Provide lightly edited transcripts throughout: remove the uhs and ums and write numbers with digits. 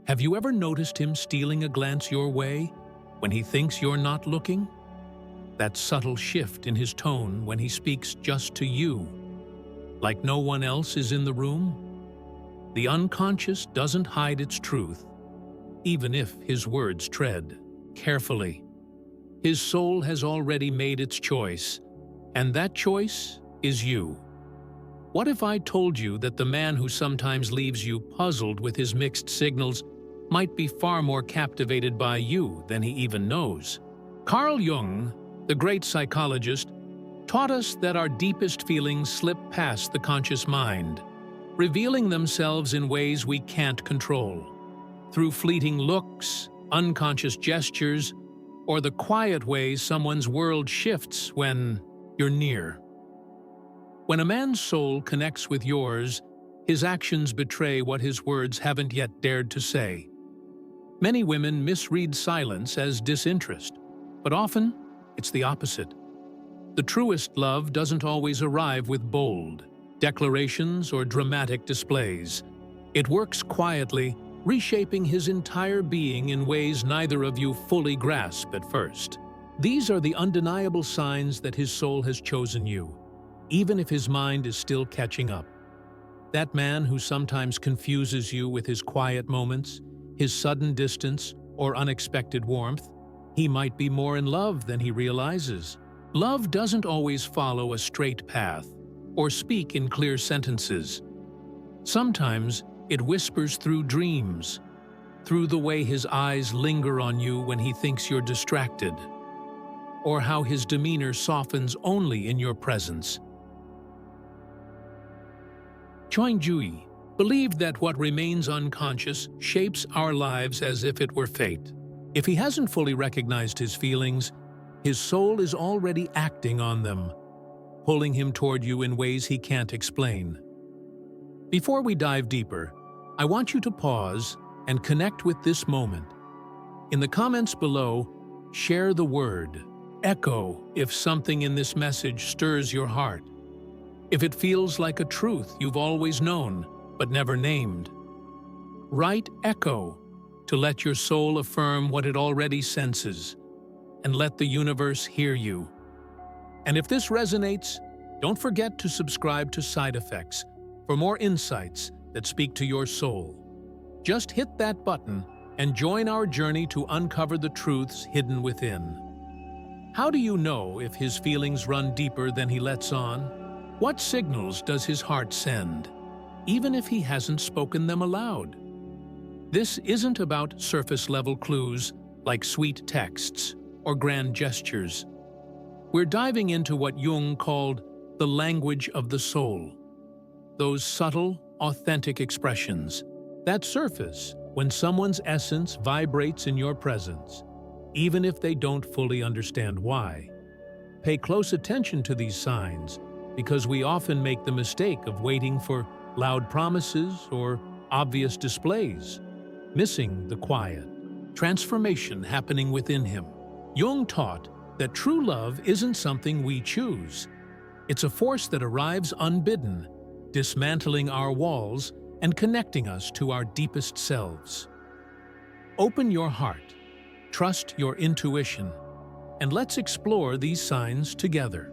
Have you ever noticed him stealing a glance your way when he thinks you're not looking? That subtle shift in his tone when he speaks just to you, like no one else is in the room? The unconscious doesn't hide its truth, even if his words tread carefully. His soul has already made its choice, and that choice is you. What if I told you that the man who sometimes leaves you puzzled with his mixed signals might be far more captivated by you than he even knows? Carl Jung, the great psychologist, taught us that our deepest feelings slip past the conscious mind, revealing themselves in ways we can't control. Through fleeting looks, unconscious gestures, or the quiet ways someone's world shifts when you're near. When a man's soul connects with yours, his actions betray what his words haven't yet dared to say. Many women misread silence as disinterest, but often it's the opposite. The truest love doesn't always arrive with bold declarations or dramatic displays. It works quietly, reshaping his entire being in ways neither of you fully grasp at first. These are the undeniable signs that his soul has chosen you, even if his mind is still catching up. That man who sometimes confuses you with his quiet moments, his sudden distance, or unexpected warmth, he might be more in love than he realizes. Love doesn't always follow a straight path or speak in clear sentences. Sometimes it whispers through dreams, through the way his eyes linger on you when he thinks you're distracted, or how his demeanor softens only in your presence. Jungian believed that what remains unconscious shapes our lives as if it were fate. If he hasn't fully recognized his feelings, his soul is already acting on them, pulling him toward you in ways he can't explain. Before we dive deeper, I want you to pause and connect with this moment. In the comments below, share the word echo if something in this message stirs your heart. If it feels like a truth you've always known but never named. Write echo to let your soul affirm what it already senses, and let the universe hear you. And if this resonates, don't forget to subscribe to Side Effects for more insights that speak to your soul. Just hit that button and join our journey to uncover the truths hidden within. How do you know if his feelings run deeper than he lets on? What signals does his heart send, even if he hasn't spoken them aloud? This isn't about surface-level clues like sweet texts or grand gestures. We're diving into what Jung called the language of the soul. Those subtle, authentic expressions that surface when someone's essence vibrates in your presence, even if they don't fully understand why. Pay close attention to these signs, because we often make the mistake of waiting for loud promises or obvious displays, missing the quiet transformation happening within him. Jung taught that true love isn't something we choose. It's a force that arrives unbidden, dismantling our walls and connecting us to our deepest selves. Open your heart, trust your intuition, and let's explore these signs together.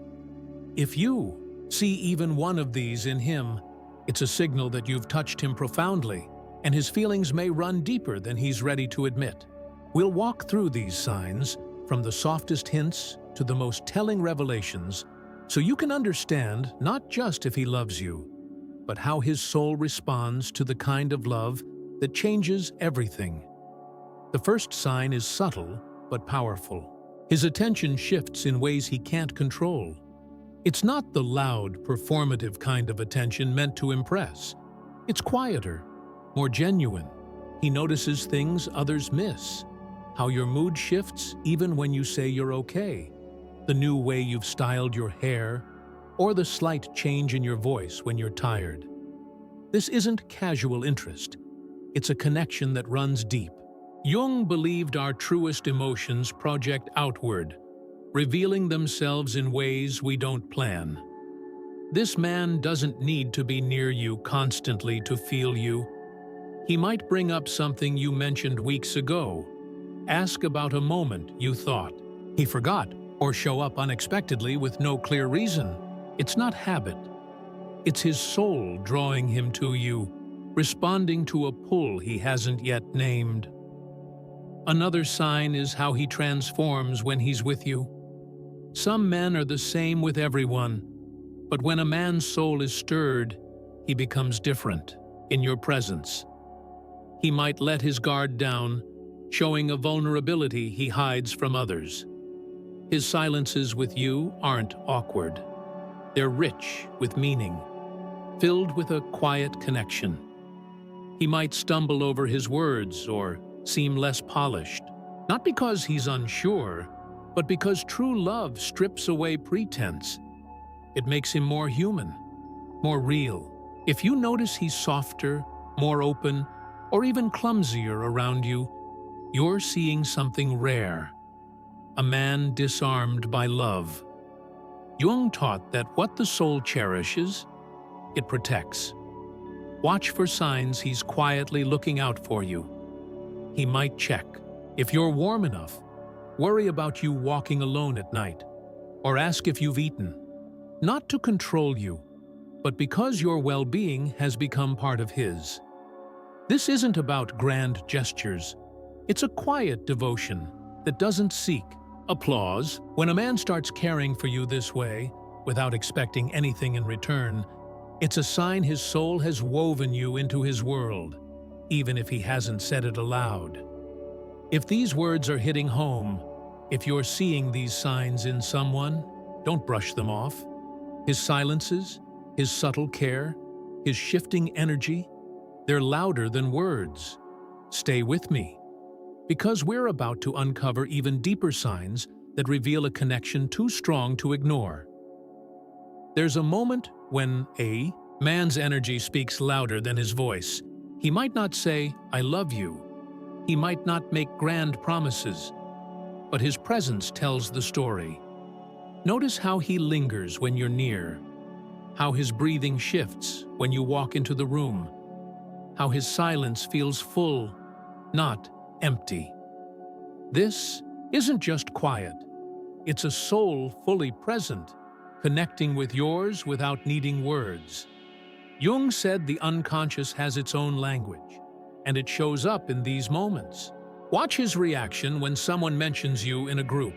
If you see even one of these in him, it's a signal that you've touched him profoundly, and his feelings may run deeper than he's ready to admit. We'll walk through these signs, from the softest hints to the most telling revelations, so you can understand not just if he loves you, but how his soul responds to the kind of love that changes everything. The first sign is subtle but powerful. His attention shifts in ways he can't control. It's not the loud, performative kind of attention meant to impress. It's quieter, more genuine. He notices things others miss. How your mood shifts even when you say you're okay. The new way you've styled your hair, or the slight change in your voice when you're tired. This isn't casual interest. It's a connection that runs deep. Jung believed our truest emotions project outward, revealing themselves in ways we don't plan. This man doesn't need to be near you constantly to feel you. He might bring up something you mentioned weeks ago, ask about a moment you thought he forgot, or show up unexpectedly with no clear reason. It's not habit. It's his soul drawing him to you, responding to a pull he hasn't yet named. Another sign is how he transforms when he's with you. Some men are the same with everyone, but when a man's soul is stirred, he becomes different in your presence. He might let his guard down, showing a vulnerability he hides from others. His silences with you aren't awkward. They're rich with meaning, filled with a quiet connection. He might stumble over his words or seem less polished, not because he's unsure, but because true love strips away pretense. It makes him more human, more real. If you notice he's softer, more open, or even clumsier around you, you're seeing something rare. A man disarmed by love. Jung taught that what the soul cherishes, it protects. Watch for signs he's quietly looking out for you. He might check. If you're warm enough, worry about you walking alone at night, or ask if you've eaten. Not to control you, but because your well-being has become part of his. This isn't about grand gestures. It's a quiet devotion that doesn't seek applause. When a man starts caring for you this way, without expecting anything in return, it's a sign his soul has woven you into his world, even if he hasn't said it aloud. If these words are hitting home, if you're seeing these signs in someone, don't brush them off. His silences, his subtle care, his shifting energy, they're louder than words. Stay with me, because we're about to uncover even deeper signs that reveal a connection too strong to ignore. There's a moment when a man's energy speaks louder than his voice. He might not say, "I love you." He might not make grand promises, but his presence tells the story. Notice how he lingers when you're near, how his breathing shifts when you walk into the room, how his silence feels full, not empty. This isn't just quiet. It's a soul fully present, connecting with yours without needing words. Jung said the unconscious has its own language, and it shows up in these moments. Watch his reaction when someone mentions you in a group.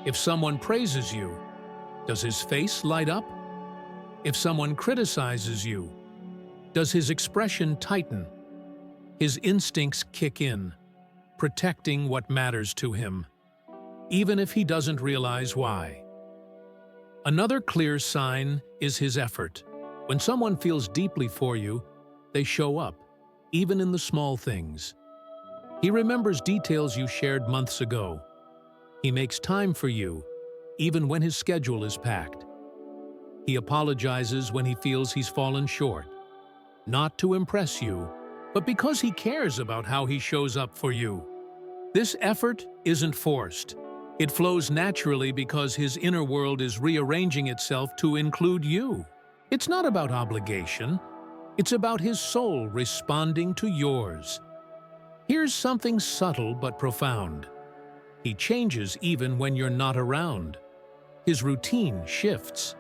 If someone praises you, does his face light up? If someone criticizes you, does his expression tighten? His instincts kick in, protecting what matters to him, even if he doesn't realize why. Another clear sign is his effort. When someone feels deeply for you, they show up, even in the small things. He remembers details you shared months ago. He makes time for you, even when his schedule is packed. He apologizes when he feels he's fallen short, not to impress you, but because he cares about how he shows up for you. This effort isn't forced. It flows naturally because his inner world is rearranging itself to include you. It's not about obligation. It's about his soul responding to yours. Here's something subtle but profound. He changes even when you're not around. His routine shifts.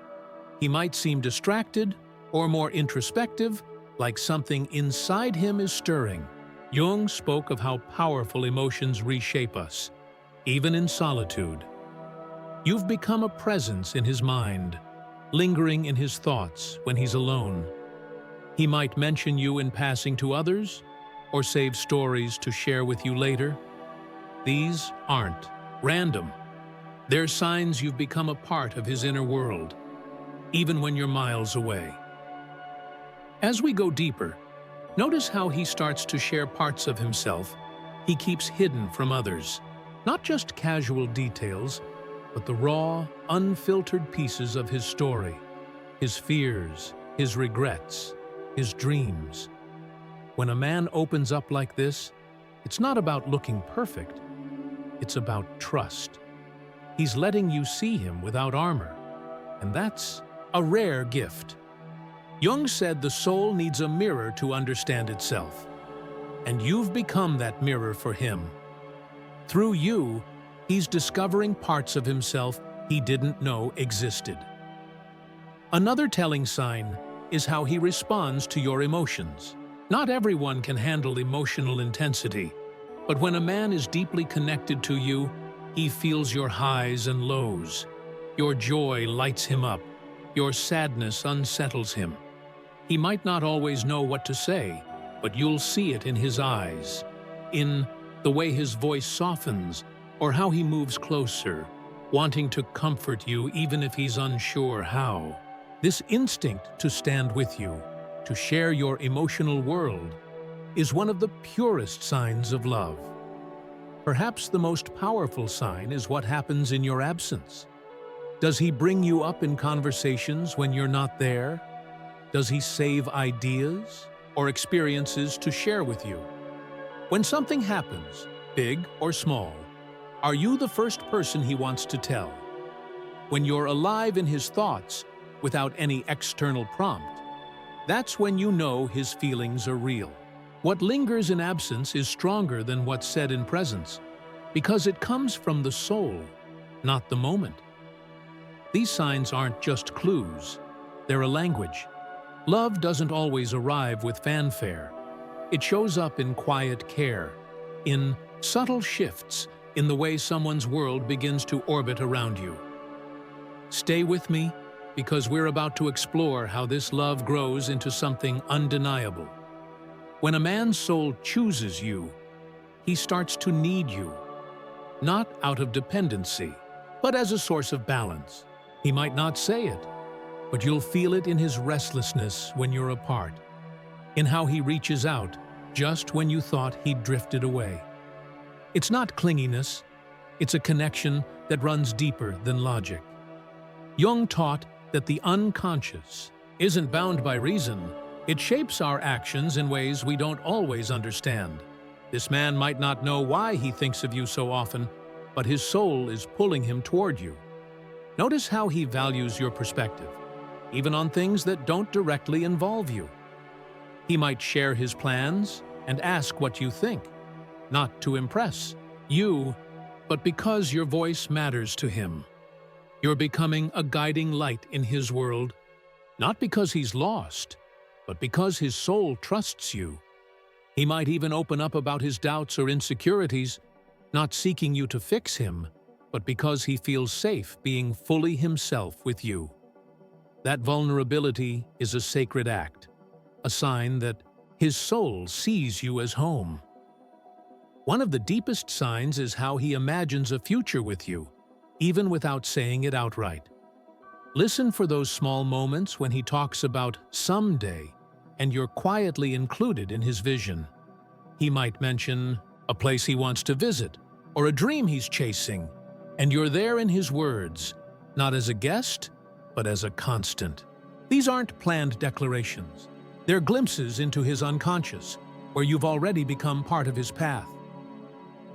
He might seem distracted or more introspective, like something inside him is stirring. Jung spoke of how powerful emotions reshape us, even in solitude. You've become a presence in his mind, lingering in his thoughts when he's alone. He might mention you in passing to others, or save stories to share with you later. These aren't random. They're signs you've become a part of his inner world, even when you're miles away. As we go deeper, notice how he starts to share parts of himself he keeps hidden from others. Not just casual details, but the raw, unfiltered pieces of his story, his fears, his regrets, his dreams. When a man opens up like this, it's not about looking perfect. It's about trust. He's letting you see him without armor, and that's a rare gift. Jung said the soul needs a mirror to understand itself. and you've become that mirror for him. Through you, he's discovering parts of himself he didn't know existed. Another telling sign is how he responds to your emotions. Not everyone can handle emotional intensity, but when a man is deeply connected to you, he feels your highs and lows. Your joy lights him up. Your sadness unsettles him. He might not always know what to say, but you'll see it in his eyes, in the way his voice softens, or how he moves closer, wanting to comfort you even if he's unsure how. This instinct to stand with you, to share your emotional world, is one of the purest signs of love. Perhaps the most powerful sign is what happens in your absence. Does he bring you up in conversations when you're not there? Does he save ideas or experiences to share with you? When something happens, big or small, are you the first person he wants to tell? When you're alive in his thoughts without any external prompt, that's when you know his feelings are real. What lingers in absence is stronger than what's said in presence, because it comes from the soul, not the moment. These signs aren't just clues, they're a language. Love doesn't always arrive with fanfare. It shows up in quiet care, in subtle shifts in the way someone's world begins to orbit around you. Stay with me, because we're about to explore how this love grows into something undeniable. When a man's soul chooses you, he starts to need you, not out of dependency, but as a source of balance. He might not say it, but you'll feel it in his restlessness when you're apart, in how he reaches out just when you thought he'd drifted away. It's not clinginess, it's a connection that runs deeper than logic. Jung taught that the unconscious isn't bound by reason. It shapes our actions in ways we don't always understand. This man might not know why he thinks of you so often, but his soul is pulling him toward you. Notice how he values your perspective, even on things that don't directly involve you. He might share his plans and ask what you think, not to impress you, but because your voice matters to him. You're becoming a guiding light in his world, not because he's lost, but because his soul trusts you. He might even open up about his doubts or insecurities, not seeking you to fix him, but because he feels safe being fully himself with you. That vulnerability is a sacred act, a sign that his soul sees you as home. One of the deepest signs is how he imagines a future with you, even without saying it outright. Listen for those small moments when he talks about someday, and you're quietly included in his vision. He might mention a place he wants to visit, or a dream he's chasing, and you're there in his words, not as a guest, but as a constant. These aren't planned declarations. They're glimpses into his unconscious, where you've already become part of his path.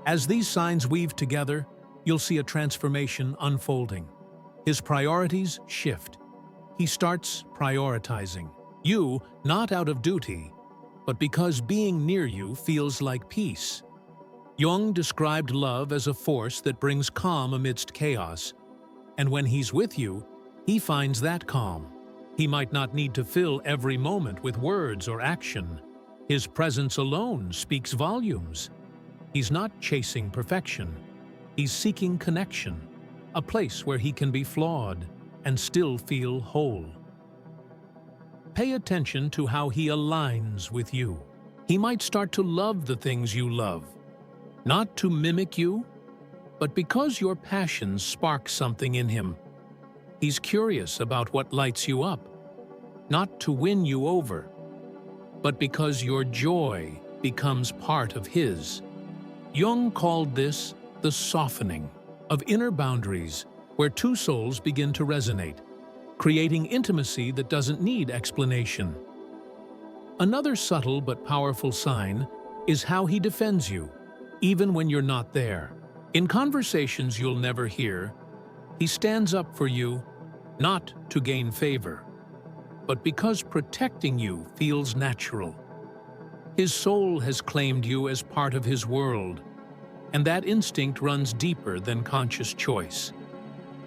As these signs weave together, you'll see a transformation unfolding. His priorities shift. He starts prioritizing you, not out of duty, but because being near you feels like peace. Jung described love as a force that brings calm amidst chaos, and when he's with you, he finds that calm. He might not need to fill every moment with words or action. His presence alone speaks volumes. He's not chasing perfection. He's seeking connection, a place where he can be flawed and still feel whole. Pay attention to how he aligns with you. He might start to love the things you love, not to mimic you, but because your passions spark something in him. He's curious about what lights you up, not to win you over, but because your joy becomes part of his. Jung called this the softening of inner boundaries, where two souls begin to resonate, creating intimacy that doesn't need explanation. Another subtle but powerful sign is how he defends you, even when you're not there. In conversations you'll never hear, he stands up for you, not to gain favor, but because protecting you feels natural. His soul has claimed you as part of his world, and that instinct runs deeper than conscious choice.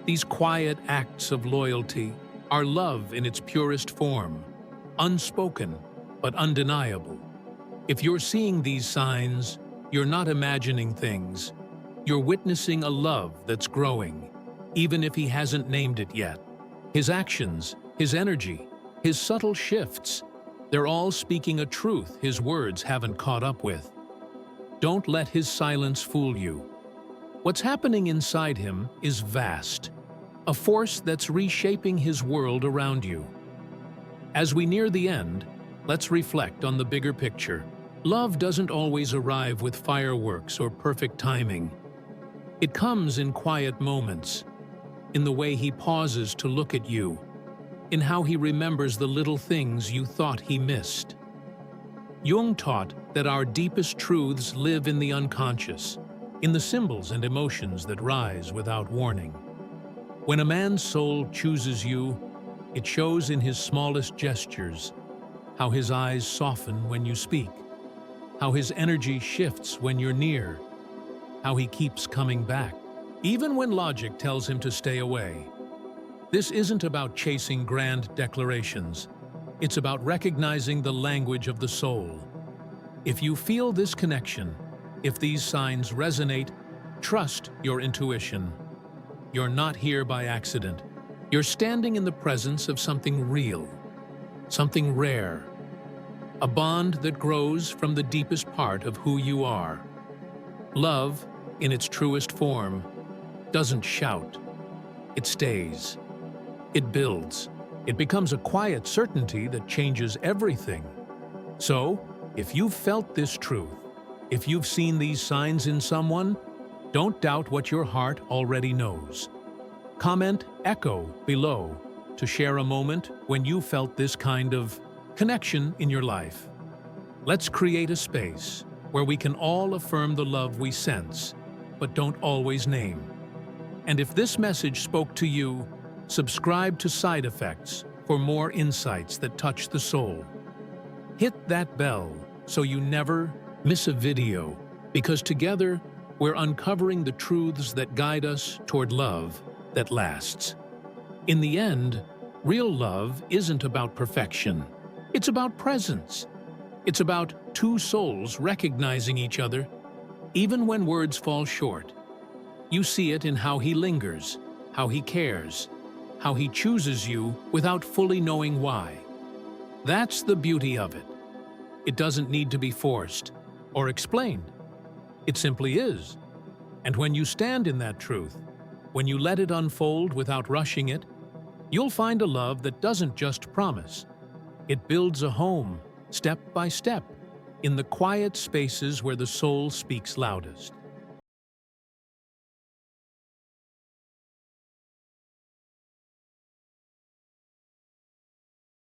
These quiet acts of loyalty are love in its purest form, unspoken but undeniable. If you're seeing these signs, you're not imagining things. You're witnessing a love that's growing, even if he hasn't named it yet. His actions, his energy, his subtle shifts, they're all speaking a truth his words haven't caught up with. Don't let his silence fool you. What's happening inside him is vast, a force that's reshaping his world around you. As we near the end, let's reflect on the bigger picture. Love doesn't always arrive with fireworks or perfect timing. It comes in quiet moments, in the way he pauses to look at you, in how he remembers the little things you thought he missed. Jung taught that our deepest truths live in the unconscious, in the symbols and emotions that rise without warning. When a man's soul chooses you, it shows in his smallest gestures, how his eyes soften when you speak, how his energy shifts when you're near, how he keeps coming back, even when logic tells him to stay away. This isn't about chasing grand declarations. It's about recognizing the language of the soul. If you feel this connection, if these signs resonate, trust your intuition. You're not here by accident. You're standing in the presence of something real, something rare, a bond that grows from the deepest part of who you are. Love, in its truest form, doesn't shout. It stays. It builds. It becomes a quiet certainty that changes everything. So, if you've felt this truth, if you've seen these signs in someone, don't doubt what your heart already knows. Comment "Echo" below to share a moment when you felt this kind of connection in your life. Let's create a space where we can all affirm the love we sense, but don't always name. And if this message spoke to you, subscribe to Side Effects for more insights that touch the soul. Hit that bell so you never miss a video, because together we're uncovering the truths that guide us toward love that lasts. In the end, real love isn't about perfection. It's about presence. It's about two souls recognizing each other, even when words fall short. You see it in how he lingers, how he cares, how he chooses you without fully knowing why. That's the beauty of it. It doesn't need to be forced or explained. It simply is. And when you stand in that truth, when you let it unfold without rushing it, you'll find a love that doesn't just promise. It builds a home, step by step, in the quiet spaces where the soul speaks loudest.